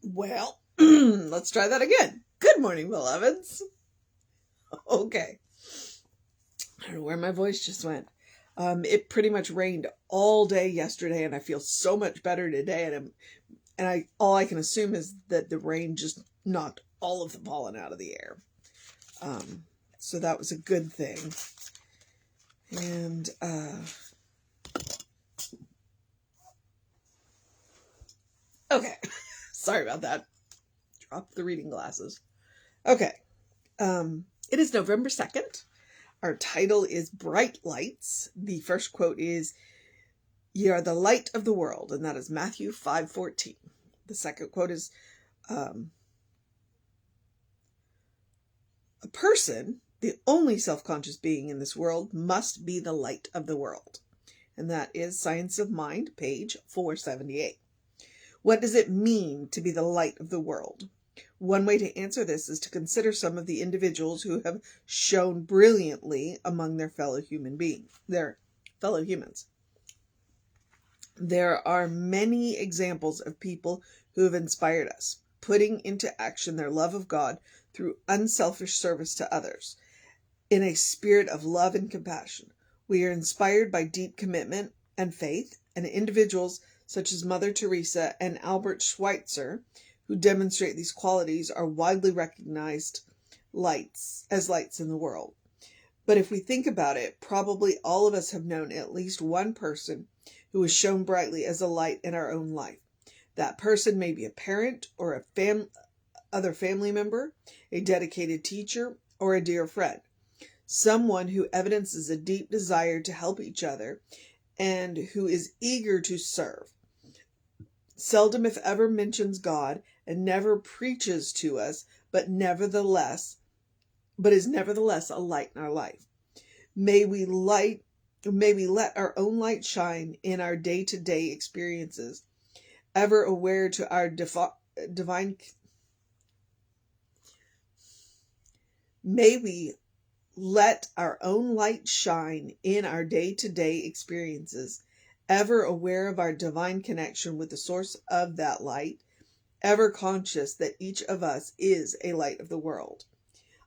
Well, let's try that again. Good morning, beloveds. Okay. I don't know where my voice just went. It pretty much rained all day yesterday, and I feel so much better today. And all I can assume is that the rain just knocked all of the pollen out of the air. So that was a good thing. And okay, sorry about that. Dropped the reading glasses. Okay, it is November 2nd. Our title is Bright Lights. The first quote is, "Ye are the light of the world," and that is Matthew 5:14. The second quote is, a person, the only self-conscious being in this world, must be the light of the world. And that is Science of Mind, page 478. What does it mean to be the light of the world? One way to answer this is to consider some of the individuals who have shone brilliantly among their fellow humans. There are many examples of people who have inspired us, putting into action their love of God through unselfish service to others. In a spirit of love and compassion, we are inspired by deep commitment and faith, and individuals such as Mother Teresa and Albert Schweitzer, who demonstrate these qualities, are widely recognized as lights in the world. But if we think about it, probably all of us have known at least one person who has shone brightly as a light in our own life. That person may be a parent or other family member, a dedicated teacher, or a dear friend. Someone who evidences a deep desire to help each other and who is eager to serve. Seldom, if ever, mentions God and never preaches to us, but is nevertheless a light in our life. May we let our own light shine in our day-to-day experiences, ever aware to our divine. May we let our own light shine in our day-to-day experiences, ever aware of our divine connection with the source of that light, ever conscious that each of us is a light of the world.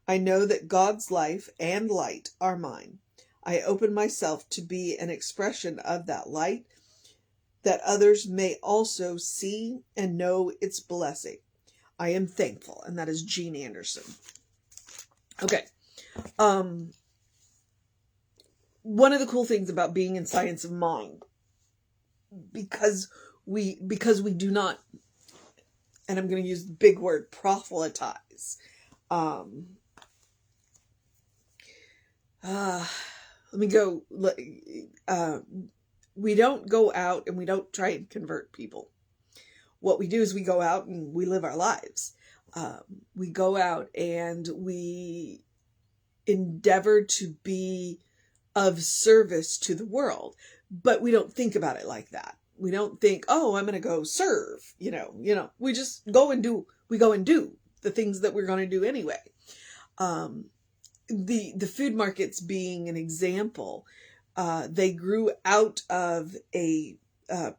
I know that God's life and light are mine. I open myself to be an expression of that light, that others may also see and know its blessing. I am thankful. And that is Jean Anderson. Okay. One of the cool things about being in Science of Mind, because we do not, and I'm going to use the big word, proselytize. We don't go out and we don't try and convert people. What we do is we go out and we live our lives. We go out and we endeavor to be of service to the world, but we don't think about it like that. We don't think, oh, I'm going to go serve, we just go and do the things that we're going to do anyway. The food markets being an example, they grew out of a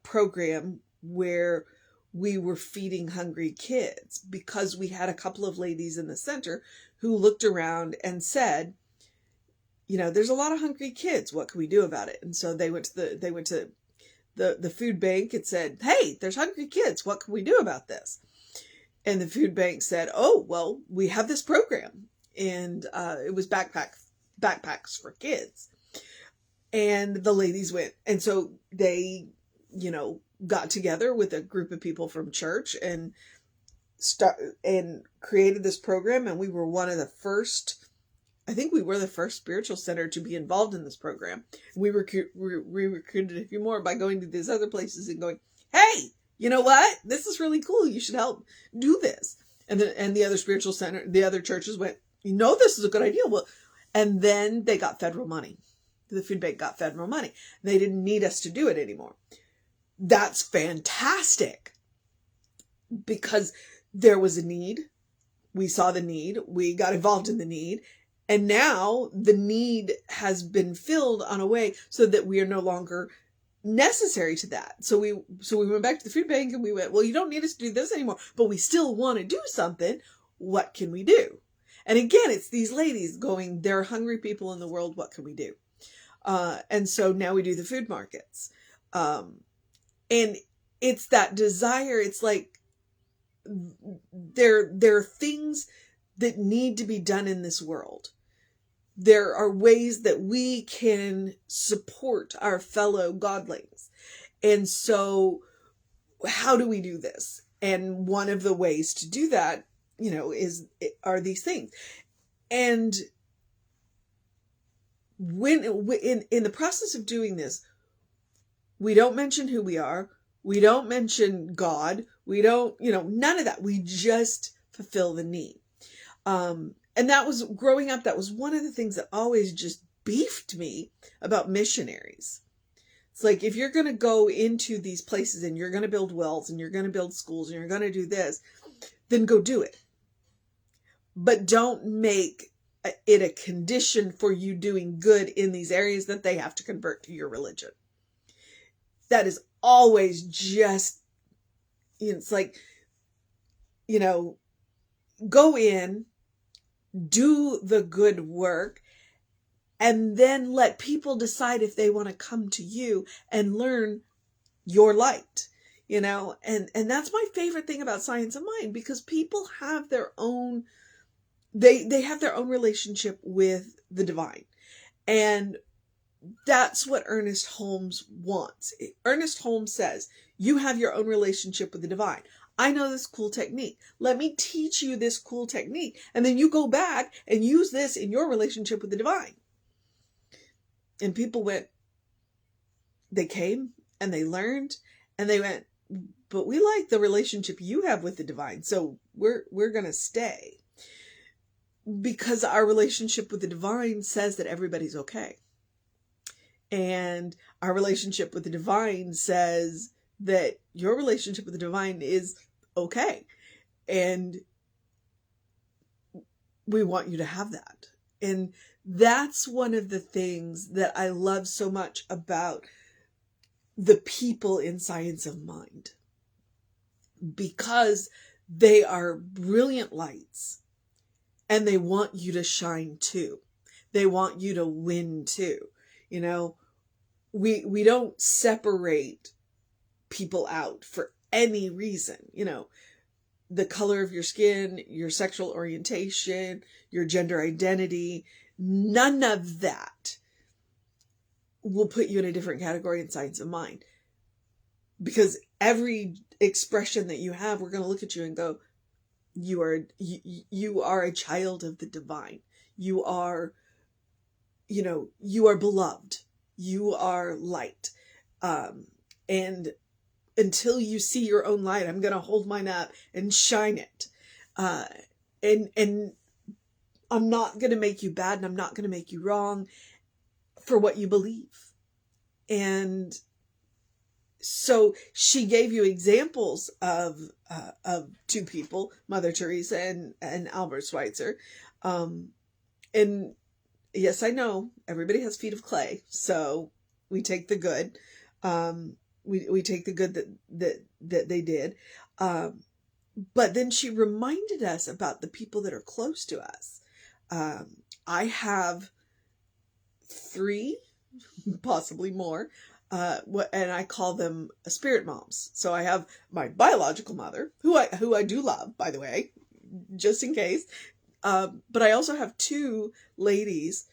program where we were feeding hungry kids, because we had a couple of ladies in the center who looked around and said, there's a lot of hungry kids. What can we do about it? And so they went to the food bank and said, hey, there's hungry kids. What can we do about this? And the food bank said, oh, well, we have this program. And it was backpacks for kids. And the ladies went. And so they, got together with a group of people from church and created this program. And we were the first spiritual center to be involved in this program. We recruited a few more by going to these other places and going, hey, you know what? This is really cool. You should help do this. And the other spiritual center, the other churches went, this is a good idea. Well, and then they got federal money. The food bank got federal money. They didn't need us to do it anymore. That's fantastic, because there was a need. We saw the need. We got involved in the need. And now the need has been filled on a way so that we are no longer necessary to that. So we went back to the food bank and we went, well, you don't need us to do this anymore, but we still want to do something. What can we do? And again, it's these ladies going, there are hungry people in the world. What can we do? And so now we do the food markets. And it's that desire. It's like there are things that need to be done in this world. There are ways that we can support our fellow godlings. And so how do we do this? And one of the ways to do that, are these things. And when in the process of doing this, we don't mention who we are. We don't mention God. We don't, none of that. We just fulfill the need. And that was, growing up, that was one of the things that always just beefed me about missionaries. It's like, if you're going to go into these places and you're going to build wells and you're going to build schools and you're going to do this, then go do it. But don't make it a condition for you doing good in these areas that they have to convert to your religion. That is always just, it's like, go in, do the good work, and then let people decide if they want to come to you and learn your light, and that's my favorite thing about Science of Mind, because people have their own, they have their own relationship with the divine. And that's what Ernest Holmes wants. Ernest Holmes says, you have your own relationship with the divine. I know this cool technique. Let me teach you this cool technique. And then you go back and use this in your relationship with the divine. And people they came and they learned and they went, but we like the relationship you have with the divine. So we're going to stay, because our relationship with the divine says that everybody's okay. And our relationship with the divine says that your relationship with the divine is okay. And we want you to have that. And that's one of the things that I love so much about the people in Science of Mind, because they are brilliant lights and they want you to shine too. They want you to win too. We don't separate people out for any reason. The color of your skin, your sexual orientation, your gender identity, none of that will put you in a different category in Science of Mind. Because every expression that you have, we're going to look at you and go, you are a child of the divine. You are beloved. You are light. And until you see your own light, I'm going to hold mine up and shine it. And I'm not going to make you bad, and I'm not going to make you wrong for what you believe. And so she gave you examples of two people, Mother Teresa and Albert Schweitzer. And yes, I know everybody has feet of clay, so we take the good. We take the good that they did. But then she reminded us about the people that are close to us. I have 3, possibly more, and I call them spirit moms. So I have my biological mother, who I do love, by the way, just in case. But I also have 2 ladies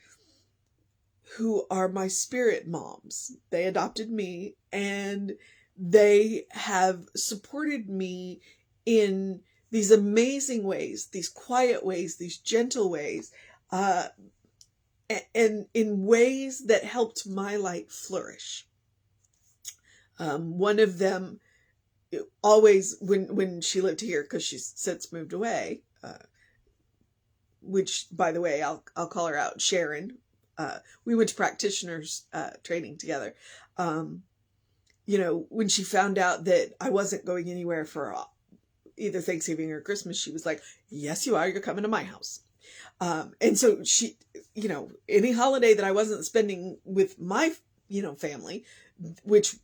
who are my spirit moms. They adopted me, and they have supported me in these amazing ways, these quiet ways, these gentle ways, and in ways that helped my light flourish. One of them always, when she lived here, because she's since moved away, which, by the way, I'll call her out, Sharon. We went to practitioners training together. When she found out that I wasn't going anywhere for either Thanksgiving or Christmas, she was like, yes, you are. You're coming to my house. And so she, any holiday that I wasn't spending with my, family, which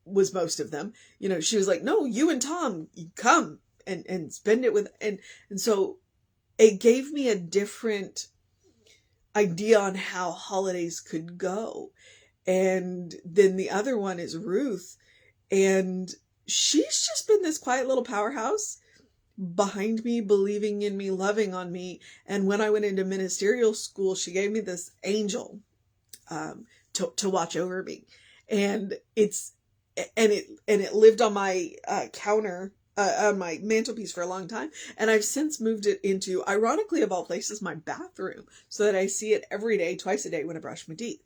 was most of them, she was like, no, you and Tom, you come and spend it with, and so it gave me a different idea on how holidays could go. And then the other one is Ruth, and she's just been this quiet little powerhouse behind me, believing in me, loving on me. And when I went into ministerial school, she gave me this angel to watch over me, and it lived on my counter, on my mantelpiece for a long time. And I've since moved it into, ironically of all places, my bathroom, so that I see it every day, twice a day, when I brush my teeth.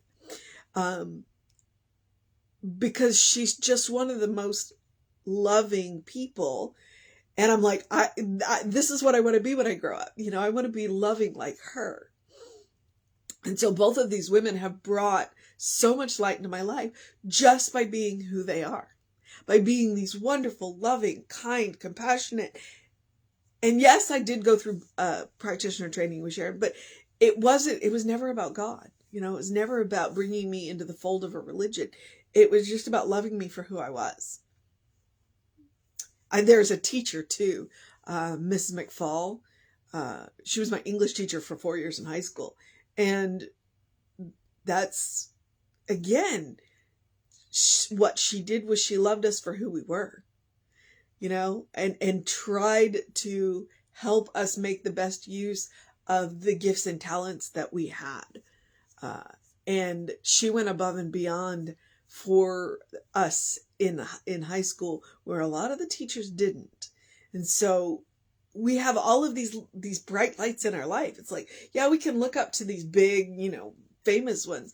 Because she's just one of the most loving people. And I'm like, this is what I want to be when I grow up. I want to be loving like her. And so both of these women have brought so much light into my life just by being who they are, by being these wonderful, loving, kind, compassionate. And yes, I did go through practitioner training with Sharon, but it was never about God. It was never about bringing me into the fold of a religion. It was just about loving me for who I was. There's a teacher too, Mrs. McFall. She was my English teacher for 4 years in high school. And that's, again, what she did was she loved us for who we were, and tried to help us make the best use of the gifts and talents that we had. And she went above and beyond for us in high school, where a lot of the teachers didn't. And so we have all of these bright lights in our life. It's like, yeah, we can look up to these big, famous ones.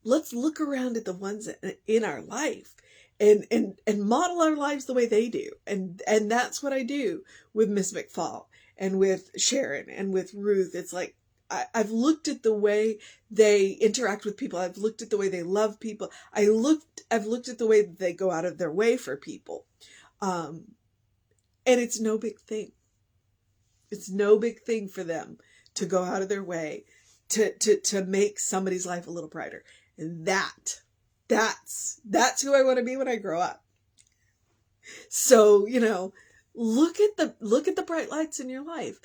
Let's look around at the ones in our life and model our lives the way they do. And that's what I do with Miss McFall and with Sharon and with Ruth. It's like, I've looked at the way they interact with people. I've looked at the way they love people. I've looked at the way that they go out of their way for people. And it's no big thing. It's no big thing for them to go out of their way to make somebody's life a little brighter. And that's who I want to be when I grow up. So, look at the bright lights in your life.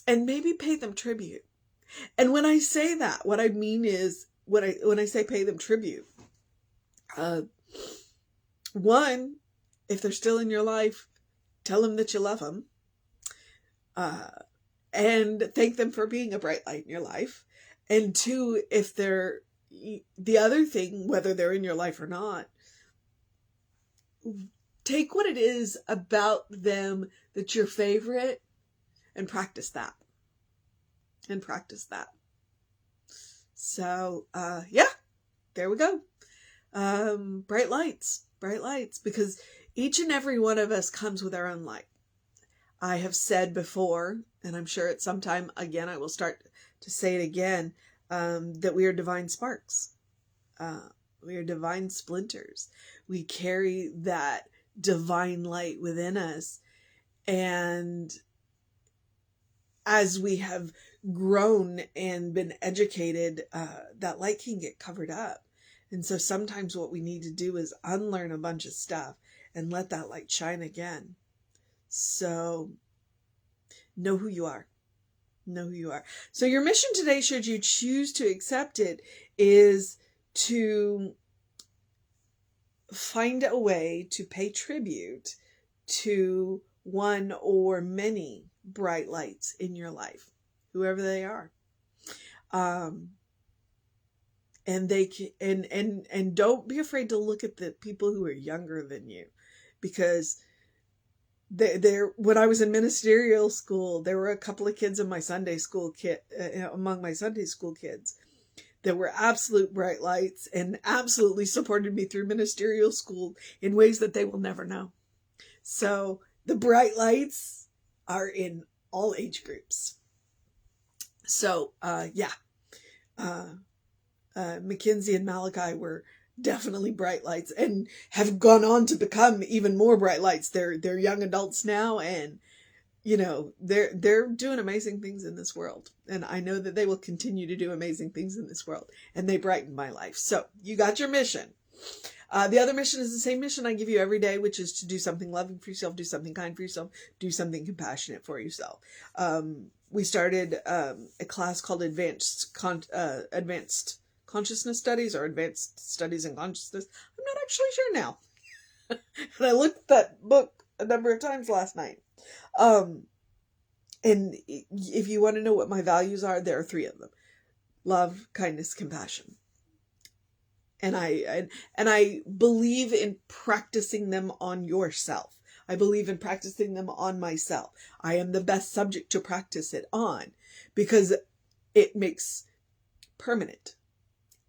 And maybe pay them tribute. And when I say that, what I mean is, when I say pay them tribute, one, if they're still in your life, tell them that you love them, and thank them for being a bright light in your life. And two, if they're the other thing, whether they're in your life or not, take what it is about them that's your favorite and practice that. So, yeah, there we go. Bright lights, because each and every one of us comes with our own light. I have said before, and I'm sure at some time again, I will start to say it again, that we are divine sparks. We are divine splinters. We carry that divine light within us. And as we have grown and been educated, that light can get covered up. And so sometimes what we need to do is unlearn a bunch of stuff and let that light shine again. So know who you are. So your mission today, should you choose to accept it, is to find a way to pay tribute to one or many bright lights in your life, whoever they are. And they can, and don't be afraid to look at the people who are younger than you, because when I was in ministerial school, there were a couple of kids in my Sunday school among my Sunday school kids that were absolute bright lights and absolutely supported me through ministerial school in ways that they will never know. So the bright lights are in all age groups. So, Mackenzie and Malachi were definitely bright lights and have gone on to become even more bright lights. They're young adults now, and they're doing amazing things in this world, and I know that they will continue to do amazing things in this world, and they brighten my life. So you got your mission. The other mission is the same mission I give you every day, which is to do something loving for yourself, do something kind for yourself, do something compassionate for yourself. We started a class called Advanced Consciousness Studies, or Advanced Studies in Consciousness. I'm not actually sure now. And I looked at that book a number of times last night. And if you want to know what my values are, there are 3 of them: love, kindness, compassion. And I believe in practicing them on yourself. I believe in practicing them on myself. I am the best subject to practice it on, because it makes permanent.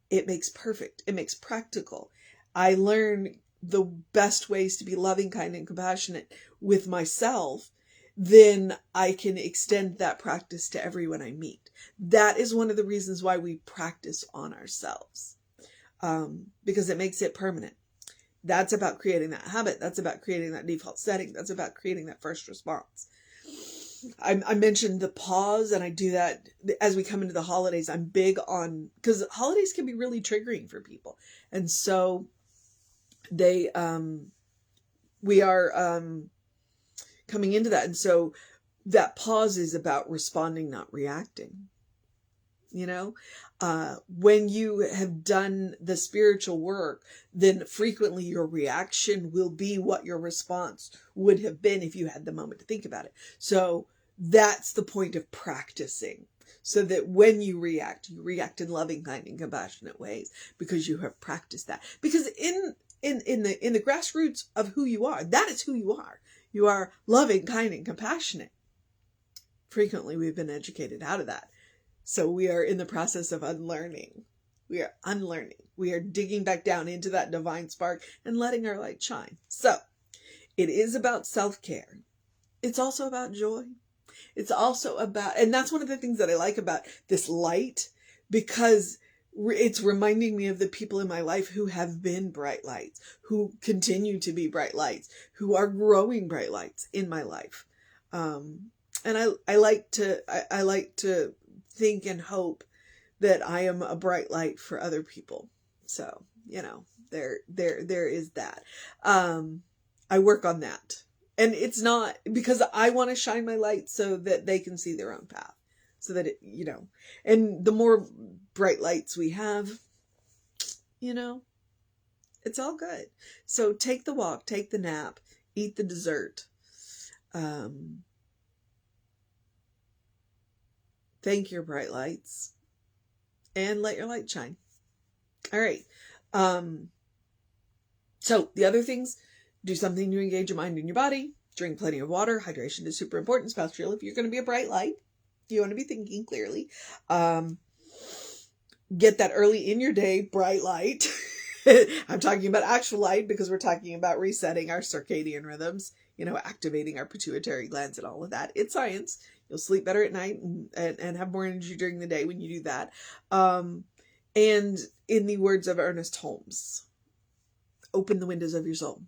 It makes perfect. It makes practical. I learn the best ways to be loving, kind, and compassionate with myself. Then I can extend that practice to everyone I meet. That is one of the reasons why we practice on ourselves. Because it makes it permanent. That's about creating that habit. That's about creating that default setting. That's about creating that first response. I mentioned the pause, and I do that as we come into the holidays. I'm big on, because holidays can be really triggering for people. And so we are coming into that. And so that pause is about responding, not reacting. When you have done the spiritual work, then frequently your reaction will be what your response would have been if you had the moment to think about it. So that's the point of practicing, so that when you react in loving, kind, and compassionate ways, because you have practiced that. Because in the grassroots of who you are, that is who you are. You are loving, kind, and compassionate. Frequently, we've been educated out of that. So we are in the process of unlearning. We are unlearning. We are digging back down into that divine spark and letting our light shine. So it is about self-care. It's also about joy. It's also about, and that's one of the things that I like about this light, because it's reminding me of the people in my life who have been bright lights, who continue to be bright lights, who are growing bright lights in my life. And I like to think and hope that I am a bright light for other people. So, there is that. I work on that. And it's not because I want to shine my light so that they can see their own path. So that and the more bright lights we have, it's all good. So take the walk, take the nap, eat the dessert. Thank your bright lights and let your light shine. All right. So the other things, do something to engage your mind and your body. Drink plenty of water. Hydration is super important, especially if you're going to be a bright light. You want to be thinking clearly. Get that early in your day bright light. I'm talking about actual light because we're talking about resetting our circadian rhythms, activating our pituitary glands and all of that. It's science. You'll sleep better at night and have more energy during the day when you do that. And in the words of Ernest Holmes, open the windows of your soul.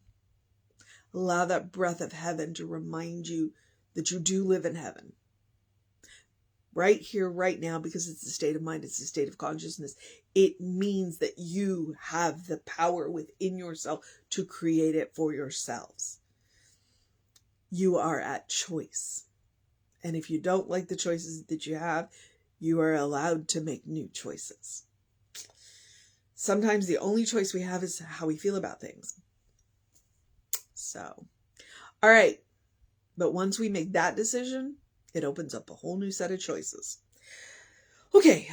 Allow that breath of heaven to remind you that you do live in heaven. Right here, right now, because it's a state of mind, it's a state of consciousness. It means that you have the power within yourself to create it for yourselves. You are at choice. And if you don't like the choices that you have, you are allowed to make new choices. Sometimes the only choice we have is how we feel about things. So, all right. But once we make that decision, it opens up a whole new set of choices. Okay.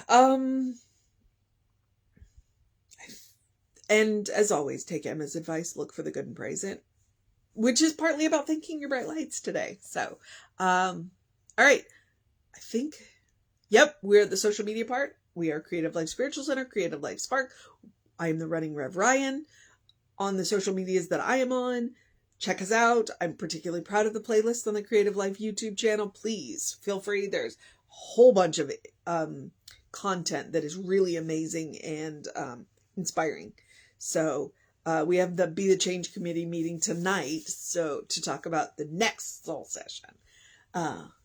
And as always, take Emma's advice, look for the good and praise it, which is partly about thanking your bright lights today. So, all right. I think, we're at the social media part. We are Creative Life Spiritual Center, Creative Life Spark. I am the running Rev Ryan on the social medias that I am on. Check us out. I'm particularly proud of the playlist on the Creative Life YouTube channel. Please feel free. There's a whole bunch of content that is really amazing and inspiring. So we have the Be the Change Committee meeting tonight, so to talk about the next soul session.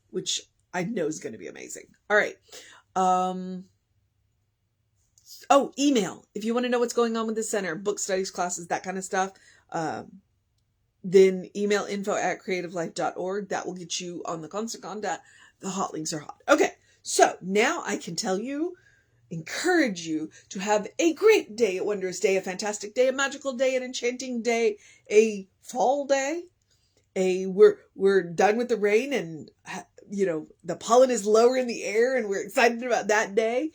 which I know is going to be amazing. All right. Oh, email. If you want to know what's going on with the center, book studies, classes, that kind of stuff, then email info@creativelife.org. That will get you on the constant contact. The hot links are hot. Okay, so now I can tell you, encourage you to have a great day, a wondrous day, a fantastic day, a magical day, an enchanting day, a fall day. We're done with the rain, and the pollen is lower in the air, and we're excited about that day.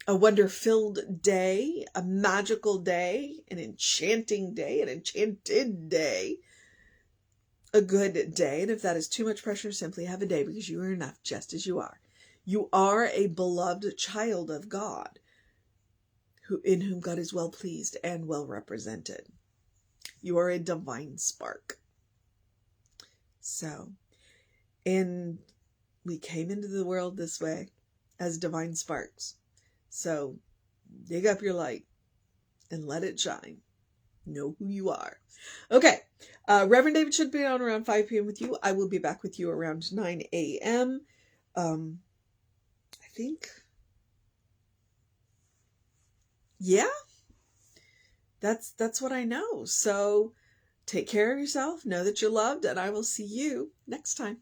A wonder-filled day, a magical day, an enchanting day, an enchanted day, a good day. And if that is too much pressure, simply have a day, because you are enough just as you are. You are a beloved child of God, in whom God is well pleased and well represented. You are a divine spark. So, and we came into the world this way as divine sparks. So dig up your light and let it shine. Know who you are. Okay. Reverend David should be on around 5 p.m. with you. I will be back with you around 9 a.m. I think. Yeah. That's what I know. So take care of yourself. Know that you're loved, and I will see you next time.